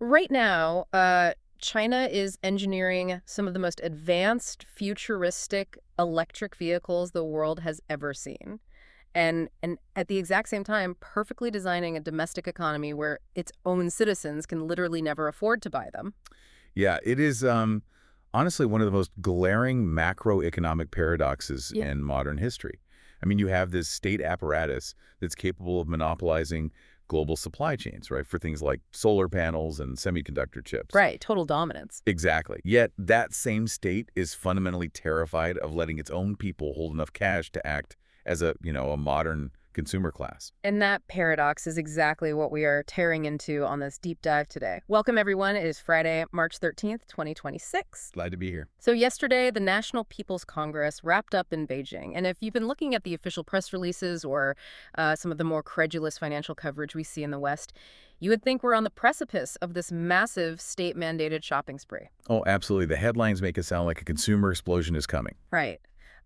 Right now, China is engineering some of the most advanced, futuristic electric vehicles the world has ever seen. And at the exact same time, perfectly designing a domestic economy where its own citizens can literally never afford to buy them. Yeah, it is honestly one of the most glaring macroeconomic paradoxes Yeah. in modern history. I mean, you have this state apparatus that's capable of monopolizing global supply chains, right, for things like solar panels and semiconductor chips. Right, total dominance. Exactly. Yet that same state is fundamentally terrified of letting its own people hold enough cash to act as a modern consumer class. And that paradox is exactly what we are tearing into on this deep dive today. Welcome, everyone. It is Friday, March 13th, 2026. Glad to be here. So yesterday, the National People's Congress wrapped up in Beijing. And if you've been looking at the official press releases or some of the more credulous financial coverage we see in the West, you would think we're on the precipice of this massive state-mandated shopping spree. Oh, absolutely. The headlines make it sound like a consumer explosion is coming. Right.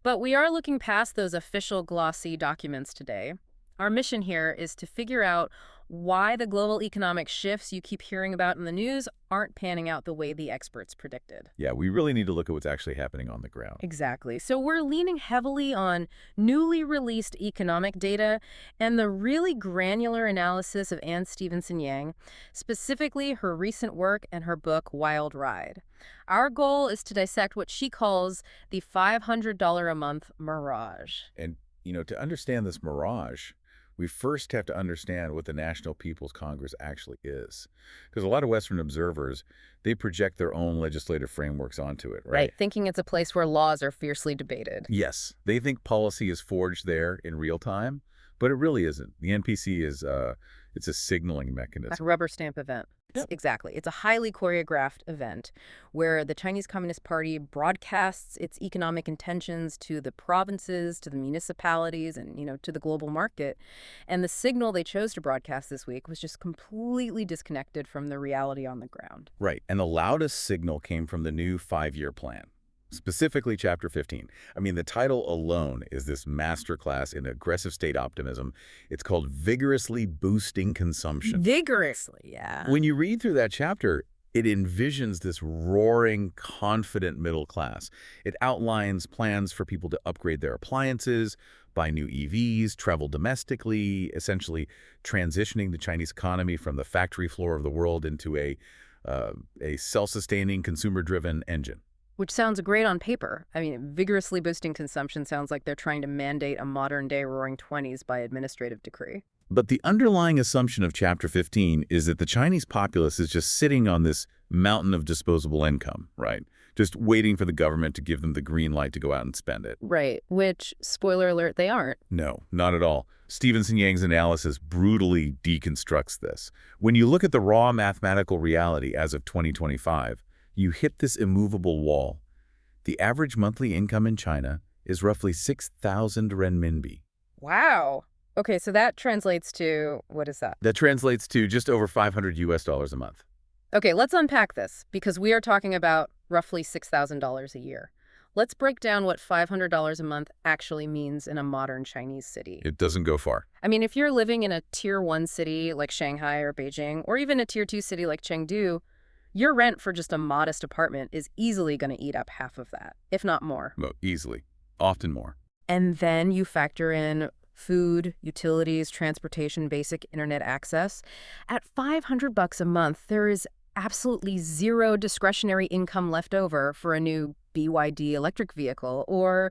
But we are looking past those official glossy documents today. Our mission here is to figure out why the global economic shifts you keep hearing about in the news aren't panning out the way the experts predicted. Yeah, we really need to look at what's actually happening on the ground. Exactly. So we're leaning heavily on newly released economic data and the really granular analysis of Anne Stevenson Yang, specifically her recent work and her book, Wild Ride. Our goal is to dissect what she calls the $500 a month mirage. And, to understand this mirage, we first have to understand what the National People's Congress actually is. Because a lot of Western observers, they project their own legislative frameworks onto it, right? Thinking it's a place where laws are fiercely debated. Yes, they think policy is forged there in real time, but it really isn't. The NPC is it's a signaling A mechanism. rubber stamp event. Yep. Exactly. It's a highly choreographed event where the Chinese Communist Party broadcasts its economic intentions to the provinces, to the municipalities, and, to the global market. And the signal they chose to broadcast this week was just completely disconnected from the reality on the ground. Right, and the loudest signal came from the new five-year plan. Specifically, Chapter 15. I mean, the title alone is this masterclass in aggressive state optimism. It's called Vigorously Boosting Consumption. Vigorously, yeah. When you read through that chapter, it envisions this roaring, confident middle class. It outlines plans for people to upgrade their appliances, buy new EVs, travel domestically, essentially transitioning the Chinese economy from the factory floor of the world into a self-sustaining, consumer-driven engine. Which sounds great on paper. I mean, vigorously boosting consumption sounds like they're trying to mandate a modern-day Roaring Twenties by administrative decree. But the underlying assumption of Chapter 15 is that the Chinese populace is just sitting on this mountain of disposable income, right? Just waiting for the government to give them the green light to go out and spend it. Right, which, spoiler alert, they aren't. No, not at all. Stevenson Yang's analysis brutally deconstructs this. When you look at the raw mathematical reality as of 2025, you hit this immovable wall. The average monthly income in China is roughly 6,000 renminbi. Wow. Okay, so that translates to, what is that? That translates to just over $500 a month. Okay, let's unpack this, because we are talking about roughly $6,000 a year. Let's break down what $500 a month actually means in a modern Chinese city. It doesn't go far. I mean, if you're living in a Tier 1 city like Shanghai or Beijing, or even a Tier 2 city like Chengdu, your rent for just a modest apartment is easily going to eat up half of that, if not more. Well, easily. Often more. And then you factor in food, utilities, transportation, basic internet access. At $500 a month, there is absolutely zero discretionary income left over for a new BYD electric vehicle or,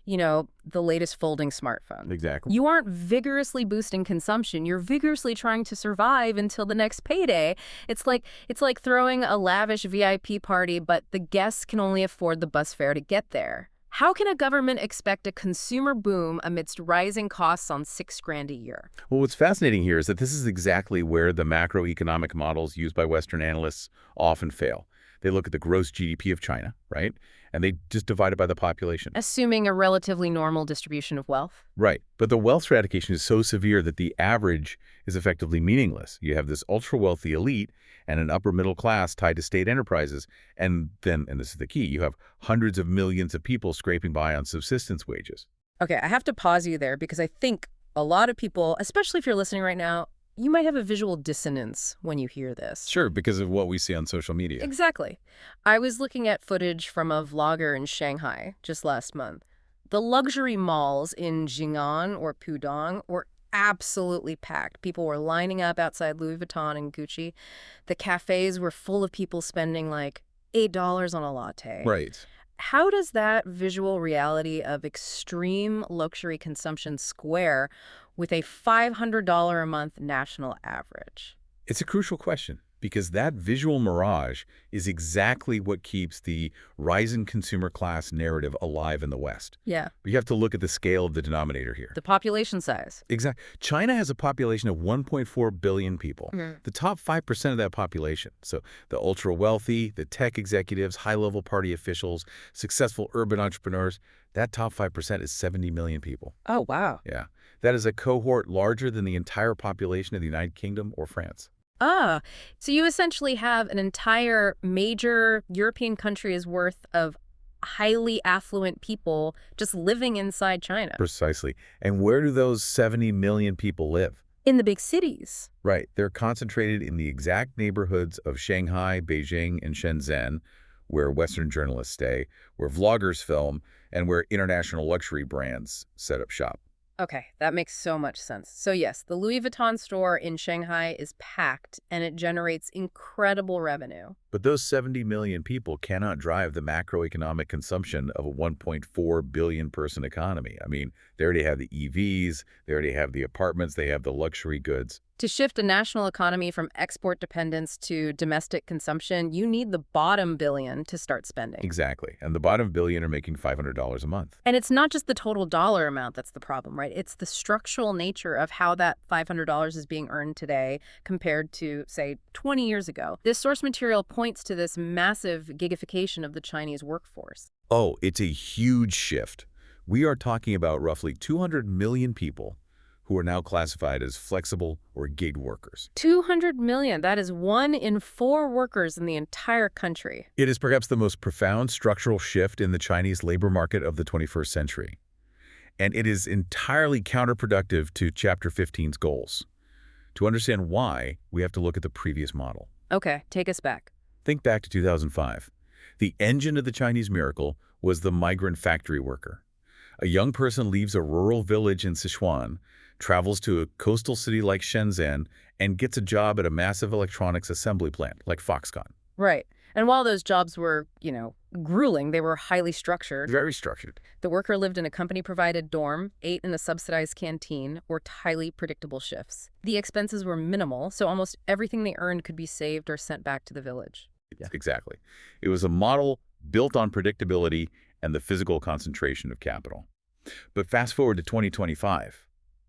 the latest folding smartphone. Exactly. You aren't vigorously boosting consumption. You're vigorously trying to survive until the next payday. It's like throwing a lavish VIP party, but the guests can only afford the bus fare to get there. How can a government expect a consumer boom amidst rising costs on $6,000 a year? Well, what's fascinating here is that this is exactly where the macroeconomic models used by Western analysts often fail. They look at the gross GDP of China, right? And they just divide it by the population. Assuming a relatively normal distribution of wealth. Right. But the wealth stratification is so severe that the average is effectively meaningless. You have this ultra-wealthy elite and an upper middle class tied to state enterprises. And then, and this is the key, you have hundreds of millions of people scraping by on subsistence wages. Okay, I have to pause you there because I think a lot of people, especially if you're listening right now, You might have a visual dissonance when you hear this. Sure, because of what we see on social media. Exactly. I was looking at footage from a vlogger in Shanghai just last month. The luxury malls in Jing'an or Pudong were absolutely packed. People were lining up outside Louis Vuitton and Gucci. The cafes were full of people spending like $8 on a latte. Right. How does that visual reality of extreme luxury consumption square with a $500 a month national average? It's a crucial question because that visual mirage is exactly what keeps the rising consumer class narrative alive in the West. Yeah. But you have to look at the scale of the denominator here. The population size. Exactly. China has a population of 1.4 billion people. The top 5% of that population, so the ultra-wealthy, the tech executives, high-level party officials, successful urban entrepreneurs, that top 5% is 70 million people. Oh, wow. Yeah. That is a cohort larger than the entire population of the United Kingdom or France. Ah, so you essentially have an entire major European country's worth of highly affluent people just living inside China. Precisely. And where do those 70 million people live? In the big cities. Right. They're concentrated in the exact neighborhoods of Shanghai, Beijing, and Shenzhen, where Western journalists stay, where vloggers film, and where international luxury brands set up shop. Okay, that makes so much sense. So yes, the Louis Vuitton store in Shanghai is packed and it generates incredible revenue. But those 70 million people cannot drive the macroeconomic consumption of a 1.4 billion person economy. I mean, they already have the EVs, they already have the apartments, they have the luxury goods. To shift a national economy from export dependence to domestic consumption, you need the bottom billion to start spending. Exactly. And the bottom billion are making $500 a month. And it's not just the total dollar amount that's the problem, right? It's the structural nature of how that $500 is being earned today compared to, say, 20 years ago. This source material points to this massive gigification of the Chinese workforce. Oh, it's a huge shift. We are talking about roughly 200 million people who are now classified as flexible or gig workers. 200 million. That is 1 in 4 workers in the entire country. It is perhaps the most profound structural shift in the Chinese labor market of the 21st century. And it is entirely counterproductive to Chapter 15's goals. To understand why, we have to look at the previous model. Okay, take us back. Think back to 2005. The engine of the Chinese miracle was the migrant factory worker. A young person leaves a rural village in Sichuan, travels to a coastal city like Shenzhen, and gets a job at a massive electronics assembly plant like Foxconn. Right. And while those jobs were, grueling, they were highly structured. Very structured. The worker lived in a company-provided dorm, ate in a subsidized canteen, worked highly predictable shifts. The expenses were minimal, so almost everything they earned could be saved or sent back to the village. Yeah. Exactly. It was a model built on predictability and the physical concentration of capital. But fast forward to 2025.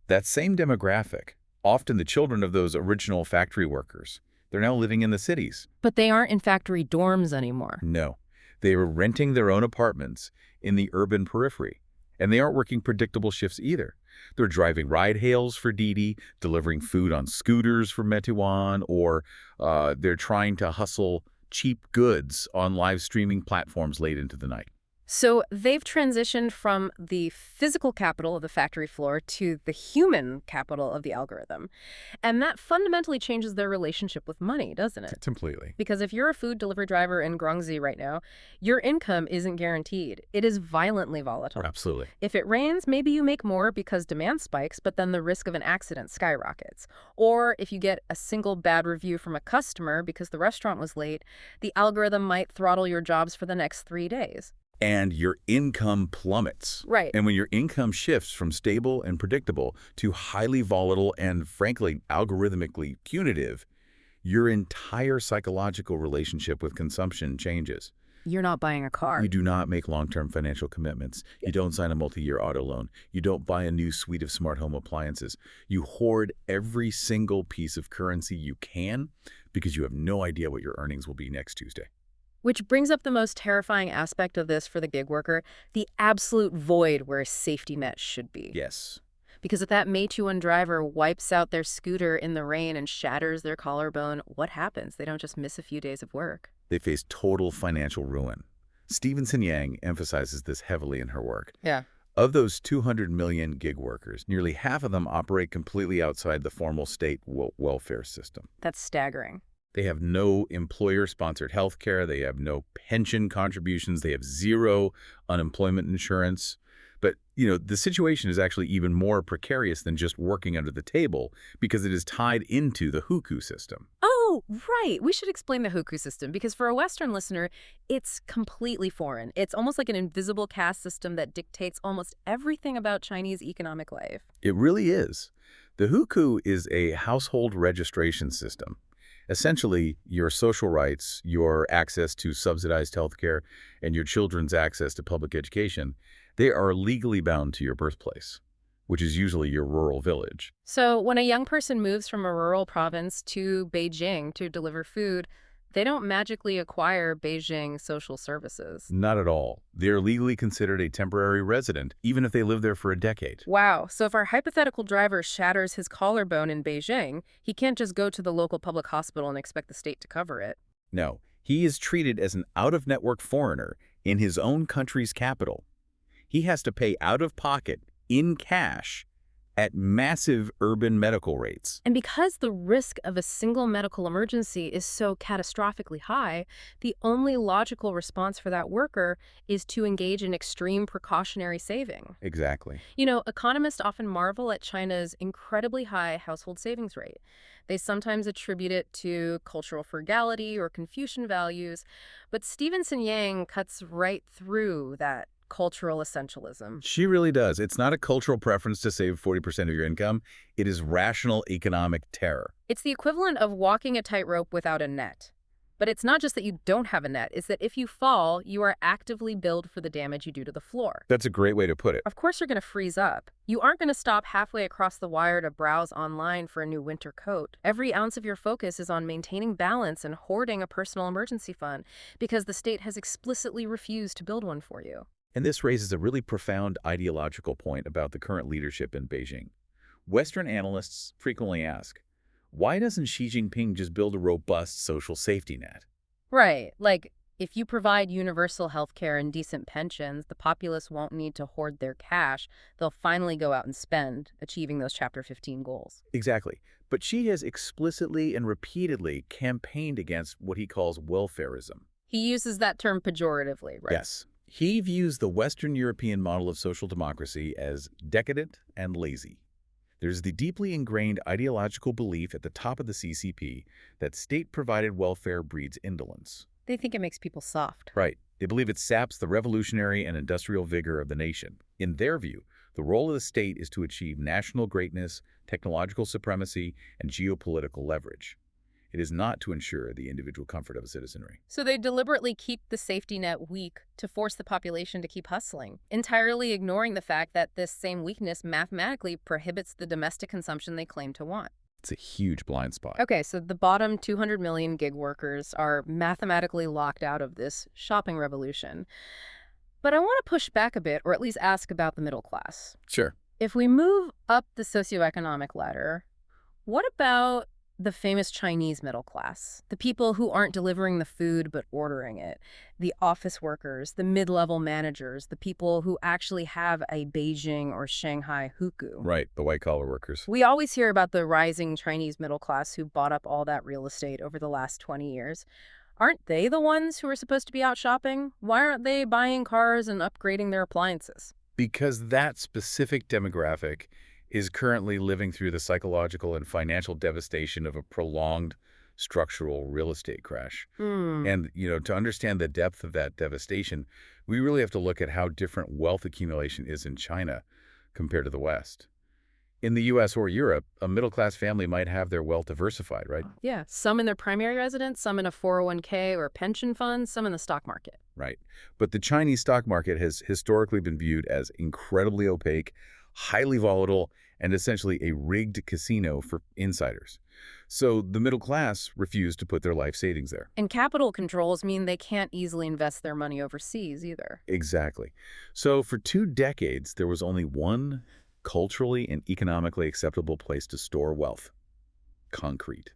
That same demographic, often the children of those original factory workers, they're now living in the cities. But they aren't in factory dorms anymore. No. They are renting their own apartments in the urban periphery. And they aren't working predictable shifts either. They're driving ride hails for Didi, delivering food on scooters for Meituan, or they're trying to hustle cheap goods on live streaming platforms late into the night. So they've transitioned from the physical capital of the factory floor to the human capital of the algorithm. And that fundamentally changes their relationship with money, doesn't it? Completely. Because if you're a food delivery driver in Guangxi right now, your income isn't guaranteed. It is violently volatile. Absolutely. If it rains, maybe you make more because demand spikes, but then the risk of an accident skyrockets. Or if you get a single bad review from a customer because the restaurant was late, the algorithm might throttle your jobs for the next 3 days. And your income plummets. Right. And when your income shifts from stable and predictable to highly volatile and, frankly, algorithmically punitive, your entire psychological relationship with consumption changes. You're not buying a car. You do not make long-term financial commitments. You don't sign a multi-year auto loan. You don't buy a new suite of smart home appliances. You hoard every single piece of currency you can because you have no idea what your earnings will be next Tuesday. Which brings up the most terrifying aspect of this for the gig worker, the absolute void where a safety net should be. Yes. Because if that Meituan driver wipes out their scooter in the rain and shatters their collarbone, what happens? They don't just miss a few days of work. They face total financial ruin. Stevenson Yang emphasizes this heavily in her work. Yeah. Of those 200 million gig workers, nearly half of them operate completely outside the formal state welfare system. That's staggering. They have no employer-sponsored health care. They have no pension contributions. They have zero unemployment insurance. But, the situation is actually even more precarious than just working under the table because it is tied into the hukou system. Oh, right. We should explain the Hoku system because for a Western listener, it's completely foreign. It's almost like an invisible caste system that dictates almost everything about Chinese economic life. It really is. The hukou is a household registration system. Essentially, your social rights, your access to subsidized healthcare, and your children's access to public education, they are legally bound to your birthplace, which is usually your rural village. So when a young person moves from a rural province to Beijing to deliver food, they don't magically acquire Beijing social services. Not at all. They are legally considered a temporary resident, even if they live there for a decade. Wow, so if our hypothetical driver shatters his collarbone in Beijing, he can't just go to the local public hospital and expect the state to cover it. No, he is treated as an out-of-network foreigner in his own country's capital. He has to pay out of pocket, in cash, at massive urban medical rates. And because the risk of a single medical emergency is so catastrophically high, the only logical response for that worker is to engage in extreme precautionary saving. Exactly. Economists often marvel at China's incredibly high household savings rate. They sometimes attribute it to cultural frugality or Confucian values, but Stevenson Yang cuts right through that cultural essentialism. She really does. It's not a cultural preference to save 40% of your income. It is rational economic terror. It's the equivalent of walking a tightrope without a net. But it's not just that you don't have a net, it's that if you fall, you are actively billed for the damage you do to the floor. That's a great way to put it. Of course you're going to freeze up. You aren't going to stop halfway across the wire to browse online for a new winter coat. Every ounce of your focus is on maintaining balance and hoarding a personal emergency fund because the state has explicitly refused to build one for you. And this raises a really profound ideological point about the current leadership in Beijing. Western analysts frequently ask, why doesn't Xi Jinping just build a robust social safety net? Right. Like, if you provide universal health care and decent pensions, the populace won't need to hoard their cash. They'll finally go out and spend, achieving those Chapter 15 goals. Exactly. But Xi has explicitly and repeatedly campaigned against what he calls welfarism. He uses that term pejoratively, right? Yes. He views the Western European model of social democracy as decadent and lazy. There's the deeply ingrained ideological belief at the top of the CCP that state-provided welfare breeds indolence. They think it makes people soft. Right. They believe it saps the revolutionary and industrial vigor of the nation. In their view, the role of the state is to achieve national greatness, technological supremacy, and geopolitical leverage. It is not to ensure the individual comfort of a citizenry. So they deliberately keep the safety net weak to force the population to keep hustling, entirely ignoring the fact that this same weakness mathematically prohibits the domestic consumption they claim to want. It's a huge blind spot. Okay, so the bottom 200 million gig workers are mathematically locked out of this shopping revolution. But I want to push back a bit, or at least ask about the middle class. Sure. If we move up the socioeconomic ladder, what about the famous Chinese middle class, the people who aren't delivering the food but ordering it, the office workers, the mid-level managers, the people who actually have a Beijing or Shanghai hukou? Right, the white-collar workers. We always hear about the rising Chinese middle class who bought up all that real estate over the last 20 years. Aren't they the ones who are supposed to be out shopping? Why aren't they buying cars and upgrading their appliances? Because that specific demographic is currently living through the psychological and financial devastation of a prolonged structural real estate crash. And, to understand the depth of that devastation, we really have to look at how different wealth accumulation is in China compared to the West. In the U.S. or Europe, a middle-class family might have their wealth diversified, right? Yeah, some in their primary residence, some in a 401k or pension fund, some in the stock market. Right. But the Chinese stock market has historically been viewed as incredibly opaque, highly volatile, and essentially a rigged casino for insiders. So the middle class refused to put their life savings there. And capital controls mean they can't easily invest their money overseas either. Exactly. So for 2 decades, there was only one culturally and economically acceptable place to store wealth: concrete,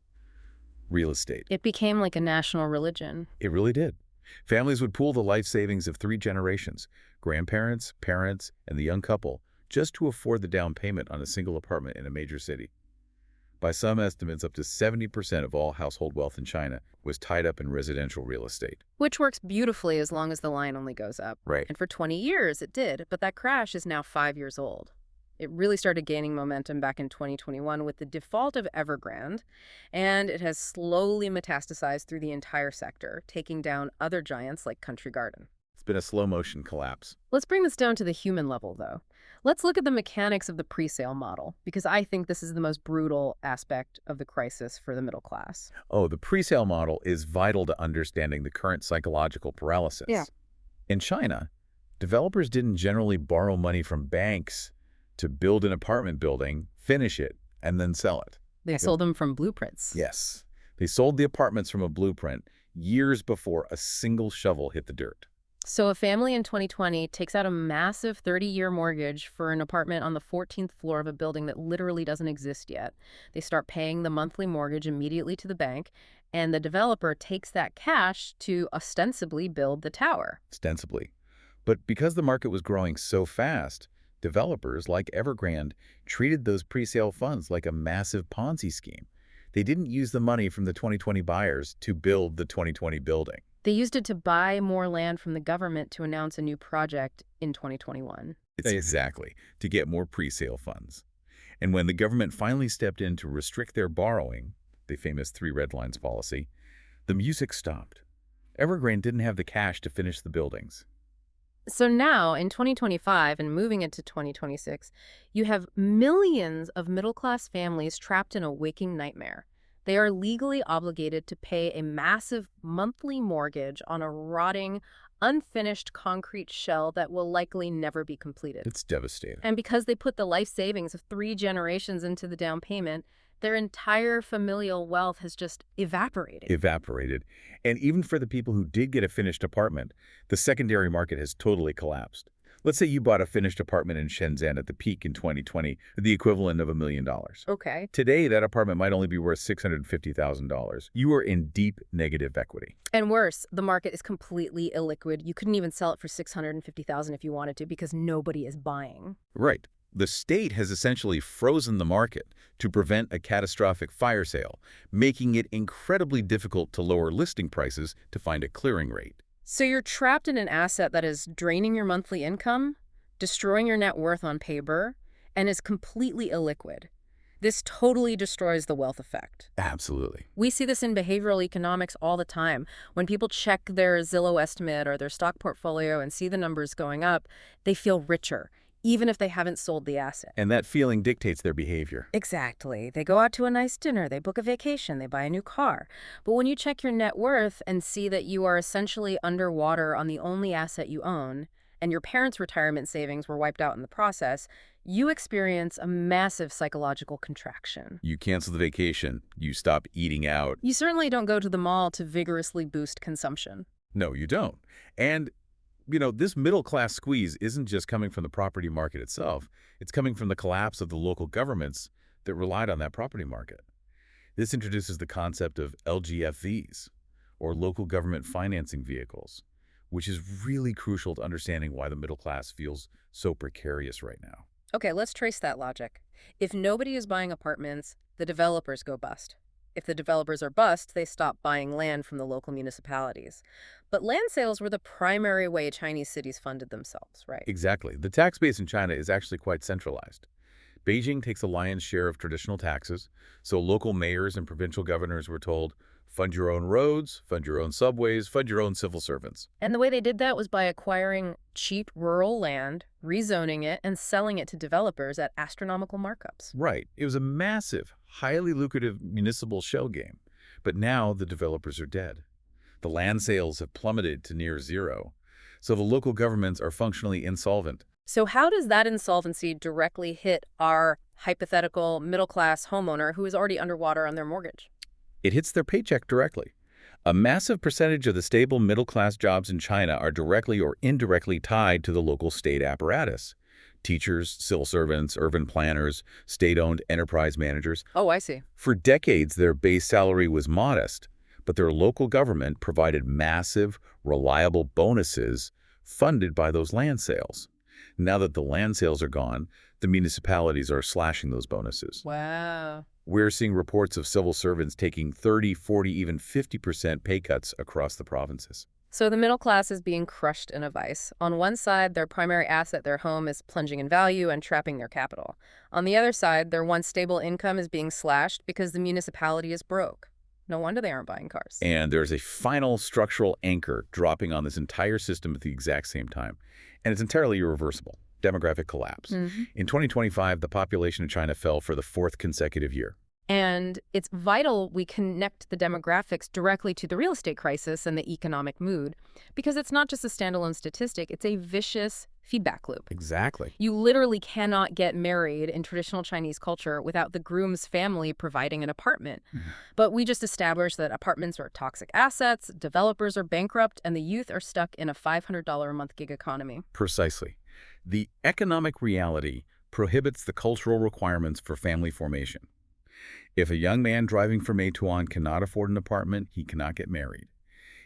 real estate. It became like a national religion. It really did. Families would pool the life savings of 3 generations, grandparents, parents, and the young couple, just to afford the down payment on a single apartment in a major city. By some estimates, up to 70% of all household wealth in China was tied up in residential real estate. Which works beautifully as long as the line only goes up. Right. And for 20 years it did, but that crash is now 5 years old. It really started gaining momentum back in 2021 with the default of Evergrande, and it has slowly metastasized through the entire sector, taking down other giants like Country Garden. It's been a slow-motion collapse. Let's bring this down to the human level, though. Let's look at the mechanics of the presale model, because I think this is the most brutal aspect of the crisis for the middle class. Oh, the presale model is vital to understanding the current psychological paralysis. Yeah. In China, developers didn't generally borrow money from banks to build an apartment building, finish it, and then sell it. They sold them from blueprints. Yes. They sold the apartments from a blueprint years before a single shovel hit the dirt. So a family in 2020 takes out a massive 30-year mortgage for an apartment on the 14th floor of a building that literally doesn't exist yet. They start paying the monthly mortgage immediately to the bank, and the developer takes that cash to ostensibly build the tower. Ostensibly. But because the market was growing so fast, developers like Evergrande treated those presale funds like a massive Ponzi scheme. They didn't use the money from the 2020 buyers to build the 2020 building. They used it to buy more land from the government to announce a new project in 2021. Exactly, to get more presale funds. And when the government finally stepped in to restrict their borrowing, the famous three red lines policy, the music stopped. Evergrande didn't have the cash to finish the buildings. So now, in 2025 and moving into 2026, you have millions of middle-class families trapped in a waking nightmare. They are legally obligated to pay a massive monthly mortgage on a rotting, unfinished concrete shell that will likely never be completed. It's devastating. And because they put the life savings of 3 generations into the down payment, their entire familial wealth has just evaporated. And even for the people who did get a finished apartment, the secondary market has totally collapsed. Let's say you bought a finished apartment in Shenzhen at the peak in 2020, the equivalent of $1 million. Okay. Today, that apartment might only be worth $650,000. You are in deep negative equity. And worse, the market is completely illiquid. You couldn't even sell it for $650,000 if you wanted to because nobody is buying. Right. The state has essentially frozen the market to prevent a catastrophic fire sale, making it incredibly difficult to lower listing prices to find a clearing rate. So you're trapped in an asset that is draining your monthly income, destroying your net worth on paper, and is completely illiquid. This totally destroys the wealth effect. Absolutely. We see this in behavioral economics all the time. When people check their Zillow estimate or their stock portfolio and see the numbers going up, they feel richer, even if they haven't sold the asset. And that feeling dictates their behavior. Exactly. They go out to a nice dinner, they book a vacation, they buy a new car. But when you check your net worth and see that you are essentially underwater on the only asset you own, and your parents' retirement savings were wiped out in the process, you experience a massive psychological contraction. You cancel the vacation, you stop eating out. You certainly don't go to the mall to vigorously boost consumption. No, you don't. And this middle-class squeeze isn't just coming from the property market itself. It's coming from the collapse of the local governments that relied on that property market. This introduces the concept of LGFVs, or local government financing vehicles, which is really crucial to understanding why the middle class feels so precarious right now. Okay, let's trace that logic. If nobody is buying apartments, the developers go bust. If the developers are bust, they stop buying land from the local municipalities. But land sales were the primary way Chinese cities funded themselves, right? Exactly. The tax base in China is actually quite centralized. Beijing takes the lion's share of traditional taxes, so local mayors and provincial governors were told, fund your own roads, fund your own subways, fund your own civil servants. And the way they did that was by acquiring cheap rural land, rezoning it, and selling it to developers at astronomical markups. Right. It was a massive, highly lucrative municipal shell game. But now the developers are dead. The land sales have plummeted to near zero. So the local governments are functionally insolvent. So how does that insolvency directly hit our hypothetical middle-class homeowner who is already underwater on their mortgage? It hits their paycheck directly. A massive percentage of the stable middle-class jobs in China are directly or indirectly tied to the local state apparatus. Teachers, civil servants, urban planners, state-owned enterprise managers. Oh, I see. For decades, their base salary was modest, but their local government provided massive, reliable bonuses funded by those land sales. Now that the land sales are gone, the municipalities are slashing those bonuses. Wow. We're seeing reports of civil servants taking 30, 40, even 50% pay cuts across the provinces. So the middle class is being crushed in a vice. On one side, their primary asset, their home, is plunging in value and trapping their capital. On the other side, their once stable income is being slashed because the municipality is broke. No wonder they aren't buying cars. And there's a final structural anchor dropping on this entire system at the exact same time. And it's entirely irreversible. Demographic collapse. In 2025, the population of China fell for the fourth consecutive year. And it's vital we connect the demographics directly to the real estate crisis and the economic mood, because it's not just a standalone statistic, it's a vicious feedback loop. Exactly. You literally cannot get married in traditional Chinese culture without the groom's family providing an apartment. But we just established that apartments are toxic assets, developers are bankrupt, and the youth are stuck in a $500 a month gig economy. Precisely. The economic reality prohibits the cultural requirements for family formation. If a young man driving from Meituan cannot afford an apartment, he cannot get married.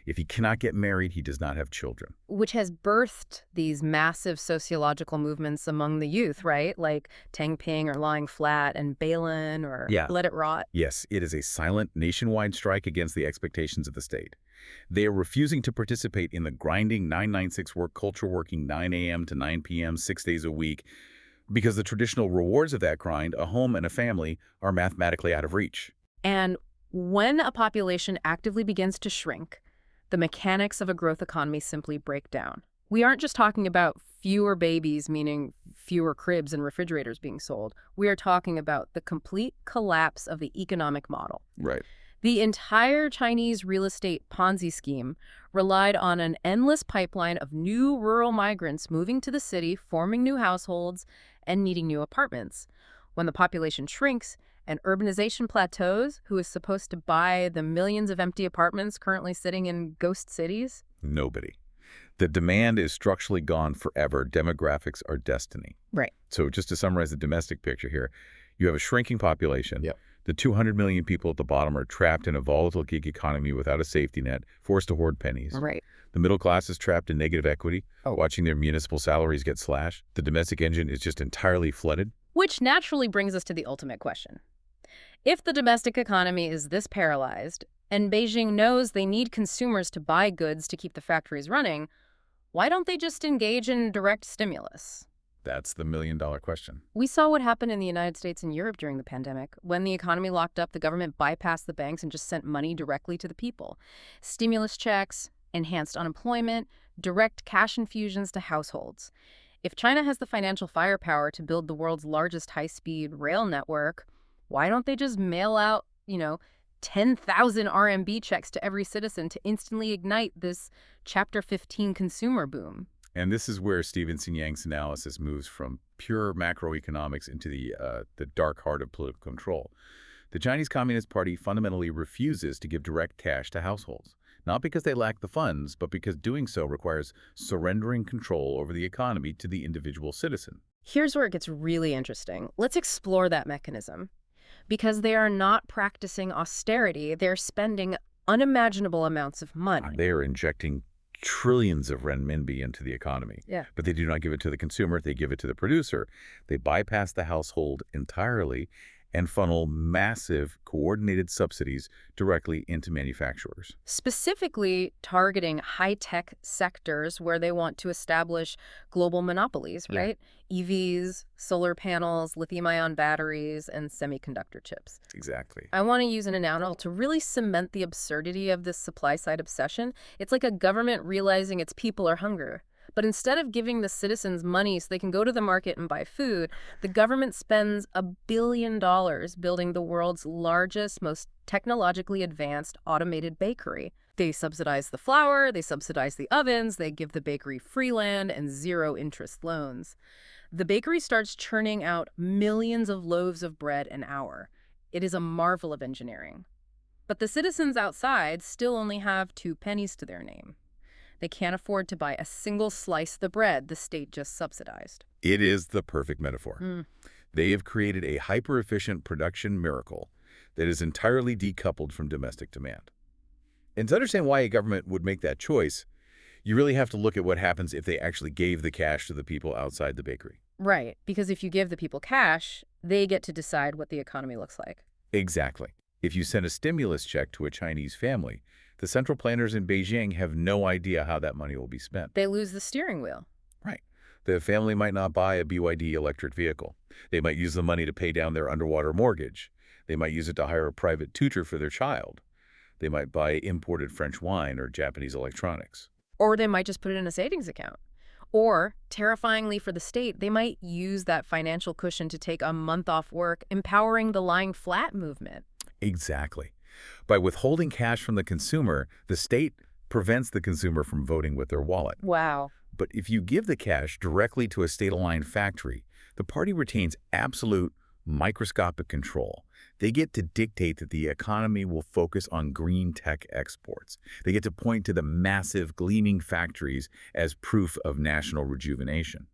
If he cannot get married, he does not have children. Which has birthed these massive sociological movements among the youth, right? Like Tang Ping or Lying Flat and Balin or Let It Rot. Yes, it is a silent nationwide strike against the expectations of the state. They are refusing to participate in the grinding 996 work culture, working 9 a.m. to 9 p.m. 6 days a week, because the traditional rewards of that grind, a home and a family, are mathematically out of reach. And when a population actively begins to shrink, the mechanics of a growth economy simply break down. We aren't just talking about fewer babies, meaning fewer cribs and refrigerators being sold. We are talking about the complete collapse of the economic model. Right. The entire Chinese real estate Ponzi scheme relied on an endless pipeline of new rural migrants moving to the city, forming new households, and needing new apartments. When the population shrinks and urbanization plateaus, who is supposed to buy the millions of empty apartments currently sitting in ghost cities? Nobody. The demand is structurally gone forever. Demographics are destiny. Right. So just to summarize the domestic picture here, you have a shrinking population. Yep. The 200 million people at the bottom are trapped in a volatile gig economy without a safety net, forced to hoard pennies. Right. The middle class is trapped in negative equity, Oh. watching their municipal salaries get slashed. The domestic engine is just entirely flooded. Which naturally brings us to the ultimate question. If the domestic economy is this paralyzed, and Beijing knows they need consumers to buy goods to keep the factories running, why don't they just engage in direct stimulus? That's the million-dollar question. We saw what happened in the United States and Europe during the pandemic. When the economy locked up, the government bypassed the banks and just sent money directly to the people. Stimulus checks, enhanced unemployment, direct cash infusions to households. If China has the financial firepower to build the world's largest high-speed rail network, why don't they just mail out, 10,000 RMB checks to every citizen to instantly ignite this Chapter 15 consumer boom? And this is where Stevenson Yang's analysis moves from pure macroeconomics into the dark heart of political control. The Chinese Communist Party fundamentally refuses to give direct cash to households, not because they lack the funds, but because doing so requires surrendering control over the economy to the individual citizen. Here's where it gets really interesting. Let's explore that mechanism. Because they are not practicing austerity, they're spending unimaginable amounts of money. They are injecting trillions of renminbi into the economy. Yeah. But they do not give it to the consumer, they give it to the producer. They bypass the household entirely and funnel massive coordinated subsidies directly into manufacturers. Specifically targeting high-tech sectors where they want to establish global monopolies, right? EVs, solar panels, lithium-ion batteries, and semiconductor chips. Exactly. I want to use an analogy to really cement the absurdity of this supply-side obsession. It's like a government realizing its people are hungry. But instead of giving the citizens money so they can go to the market and buy food, the government spends $1 billion building the world's largest, most technologically advanced automated bakery. They subsidize the flour, they subsidize the ovens, they give the bakery free land and zero-interest loans. The bakery starts churning out millions of loaves of bread an hour. It is a marvel of engineering. But the citizens outside still only have 2 pennies to their name. They can't afford to buy a single slice of the bread the state just subsidized. It is the perfect metaphor. They have created a hyper-efficient production miracle that is entirely decoupled from domestic demand. And to understand why a government would make that choice, You really have to look at what happens if they actually gave the cash to the people outside the bakery. Right, because if you give the people cash, they get to decide what the economy looks like. Exactly. If you send a stimulus check to a Chinese family, the central planners in Beijing have no idea how that money will be spent. They lose the steering wheel. Right. The family might not buy a BYD electric vehicle. They might use the money to pay down their underwater mortgage. They might use it to hire a private tutor for their child. They might buy imported French wine or Japanese electronics. Or they might just put it in a savings account. Or, terrifyingly for the state, they might use that financial cushion to take a month off work, empowering the lying flat movement. Exactly. By withholding cash from the consumer, the state prevents the consumer from voting with their wallet. Wow. But if you give the cash directly to a state-aligned factory, the party retains absolute microscopic control. They get to dictate that the economy will focus on green tech exports. They get to point to the massive, gleaming factories as proof of national rejuvenation.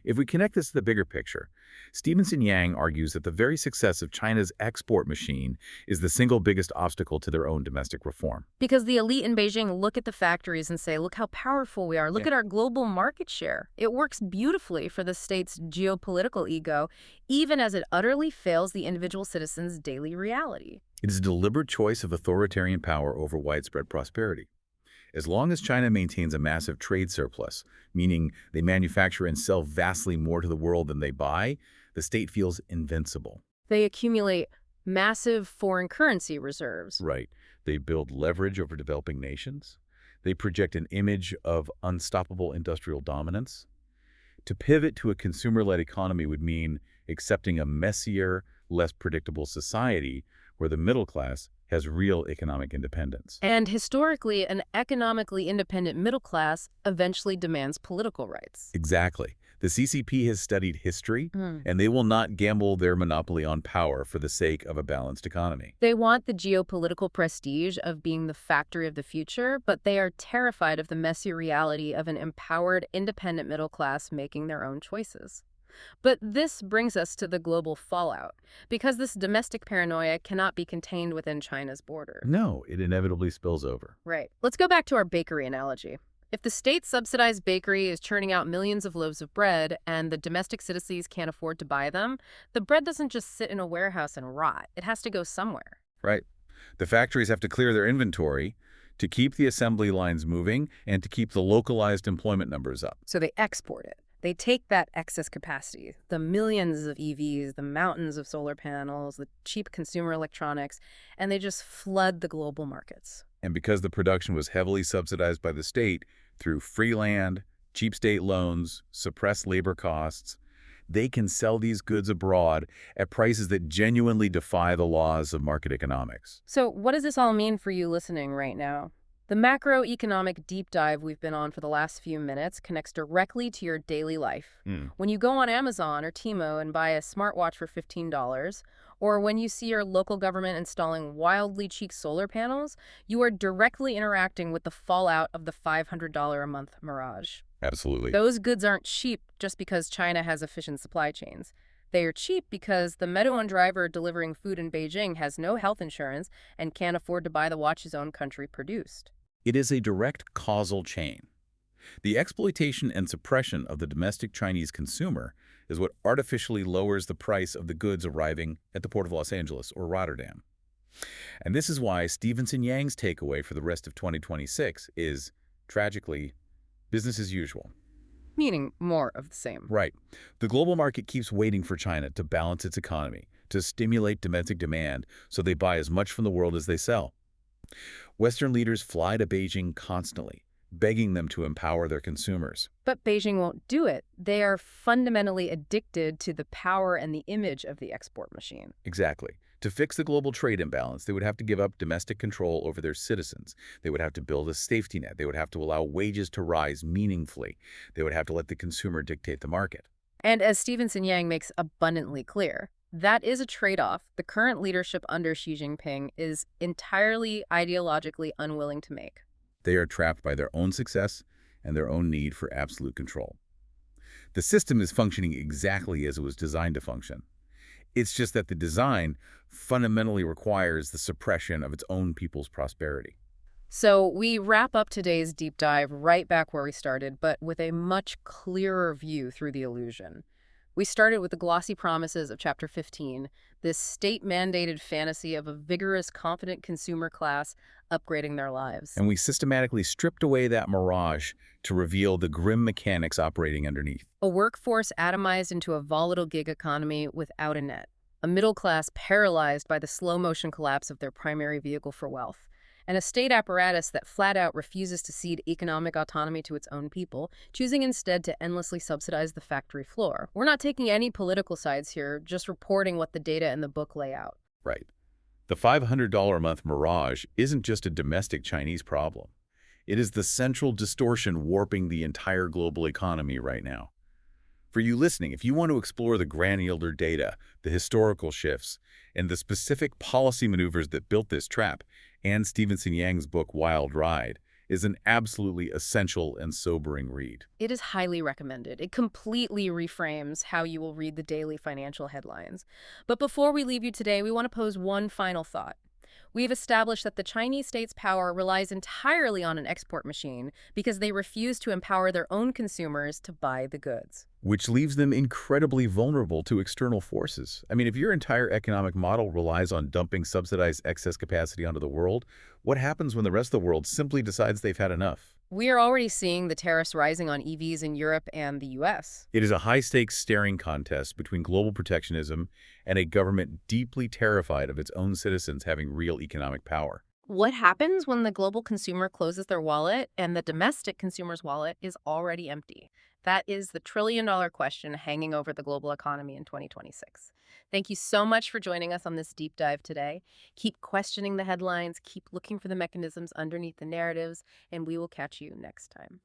If we connect this to the bigger picture, Stevenson Yang argues that the very success of China's export machine is the single biggest obstacle to their own domestic reform. Because the elite in Beijing look at the factories and say, look how powerful we are. Look at our global market share. It works beautifully for the state's geopolitical ego, even as it utterly fails the individual citizen's daily reality. It is a deliberate choice of authoritarian power over widespread prosperity. As long as China maintains a massive trade surplus, meaning they manufacture and sell vastly more to the world than they buy, the state feels invincible. They accumulate massive foreign currency reserves. Right. They build leverage over developing nations. They project an image of unstoppable industrial dominance. To pivot to a consumer-led economy would mean accepting a messier, less predictable society where the middle class has real economic independence. And historically, an economically independent middle class eventually demands political rights. Exactly. The CCP has studied history, and they will not gamble their monopoly on power for the sake of a balanced economy. They want the geopolitical prestige of being the factory of the future, but they are terrified of the messy reality of an empowered, independent middle class making their own choices. But this brings us to the global fallout, because this domestic paranoia cannot be contained within China's border. No, it inevitably spills over. Right. Let's go back to our bakery analogy. If the state-subsidized bakery is churning out millions of loaves of bread and the domestic citizens can't afford to buy them, the bread doesn't just sit in a warehouse and rot. It has to go somewhere. Right. The factories have to clear their inventory to keep the assembly lines moving and to keep the localized employment numbers up. So they export it. They take that excess capacity, the millions of EVs, the mountains of solar panels, the cheap consumer electronics, and they just flood the global markets. And because the production was heavily subsidized by the state through free land, cheap state loans, suppressed labor costs, they can sell these goods abroad at prices that genuinely defy the laws of market economics. So what does this all mean for you listening right now? The macroeconomic deep dive we've been on for the last few minutes connects directly to your daily life. When you go on Amazon or Temu and buy a smartwatch for $15, or when you see your local government installing wildly cheap solar panels, you are directly interacting with the fallout of the $500 a month mirage. Absolutely. Those goods aren't cheap just because China has efficient supply chains. They are cheap because the Meituan driver delivering food in Beijing has no health insurance and can't afford to buy the watch his own country produced. It is a direct causal chain. The exploitation and suppression of the domestic Chinese consumer is what artificially lowers the price of the goods arriving at the Port of Los Angeles or Rotterdam. And this is why Stevenson Yang's takeaway for the rest of 2026 is, tragically, business as usual. Meaning more of the same. Right. The global market keeps waiting for China to balance its economy, to stimulate domestic demand so they buy as much from the world as they sell. Western leaders fly to Beijing constantly, begging them to empower their consumers. But Beijing won't do it. They are fundamentally addicted to the power and the image of the export machine. Exactly. To fix the global trade imbalance, they would have to give up domestic control over their citizens. They would have to build a safety net. They would have to allow wages to rise meaningfully. They would have to let the consumer dictate the market. And as Stevenson Yang makes abundantly clear, that is a trade-off the current leadership under Xi Jinping is entirely ideologically unwilling to make. They are trapped by their own success and their own need for absolute control. The system is functioning exactly as it was designed to function. It's just that the design fundamentally requires the suppression of its own people's prosperity. So we wrap up today's deep dive right back where we started, but with a much clearer view through the illusion. We started with the glossy promises of Chapter 15, this state-mandated fantasy of a vigorous, confident consumer class upgrading their lives. And we systematically stripped away that mirage to reveal the grim mechanics operating underneath. A workforce atomized into a volatile gig economy without a net. A middle class paralyzed by the slow-motion collapse of their primary vehicle for wealth. And a state apparatus that flat out refuses to cede economic autonomy to its own people, choosing instead to endlessly subsidize the factory floor. We're not taking any political sides here, just reporting what the data and the book lay out. Right. The $500 a month mirage isn't just a domestic Chinese problem. It is the central distortion warping the entire global economy right now. For you listening, if you want to explore the granular data, the historical shifts, and the specific policy maneuvers that built this trap, Anne Stevenson Yang's book Wild Ride is an absolutely essential and sobering read. It is highly recommended. It completely reframes how you will read the daily financial headlines. But before we leave you today, we want to pose one final thought. We've established that the Chinese state's power relies entirely on an export machine because they refuse to empower their own consumers to buy the goods. Which leaves them incredibly vulnerable to external forces. I mean, if your entire economic model relies on dumping subsidized excess capacity onto the world, what happens when the rest of the world simply decides they've had enough? We are already seeing the tariffs rising on EVs in Europe and the US. It is a high-stakes staring contest between global protectionism and a government deeply terrified of its own citizens having real economic power. What happens when the global consumer closes their wallet and the domestic consumer's wallet is already empty? That is the trillion-dollar question hanging over the global economy in 2026. Thank you so much for joining us on this deep dive today. Keep questioning the headlines, keep looking for the mechanisms underneath the narratives, and we will catch you next time.